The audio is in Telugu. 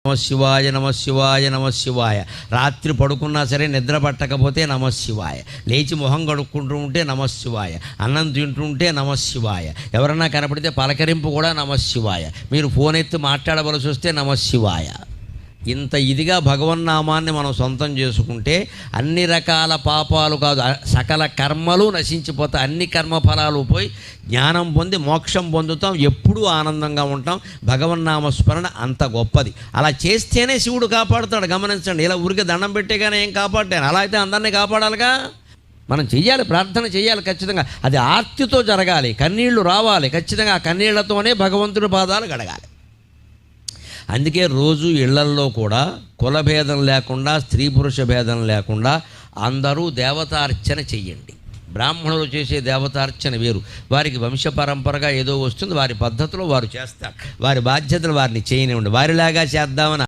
నమశివాయ నమశివాయ నమశివాయ. రాత్రి పడుకున్నా సరే నిద్ర పట్టకపోతే నమశివాయ. లేచి మొహం కడుక్కుంటూ ఉంటే నమశివాయ. అన్నం తింటుంటే నమశివాయ. ఎవరన్నా కనపడితే పలకరింపు కూడా నమశివాయ. మీరు ఫోన్ ఎత్తి మాట్లాడవలసి వస్తే నమశివాయ. ఇంత ఇదిగా భగవన్నామాన్ని మనం సొంతం చేసుకుంటే అన్ని రకాల పాపాలు కాదు, సకల కర్మలు నశించిపోతాయి. అన్ని కర్మఫలాలు పోయి జ్ఞానం పొంది మోక్షం పొందుతాం. ఎప్పుడూ ఆనందంగా ఉంటాం. భగవన్నామస్మరణ అంత గొప్పది. అలా చేస్తేనే శివుడు కాపాడుతాడు. గమనించండి, ఇలా ఊరికే దండం పెట్టేగానే ఏం కాపాడాను. అలా అయితే అందరినీ కాపాడాలిగా. మనం చెయ్యాలి, ప్రార్థన చేయాలి ఖచ్చితంగా. అది ఆర్తితో జరగాలి, కన్నీళ్లు రావాలి ఖచ్చితంగా. ఆ కన్నీళ్లతోనే భగవంతుడి పాదాలు గడగాలి. అందుకే రోజు ఇళ్లల్లో కూడా కులభేదం లేకుండా, స్త్రీ పురుష భేదం లేకుండా అందరూ దేవతార్చన చెయ్యండి. బ్రాహ్మణులు చేసే దేవతార్చన వేరు. వారికి వంశపరంపరగా ఏదో వస్తుంది, వారి పద్ధతిలో వారు చేస్తారు. వారి బాధ్యతలు వారిని చేయనివ్వండి. వారిలాగా చేద్దామని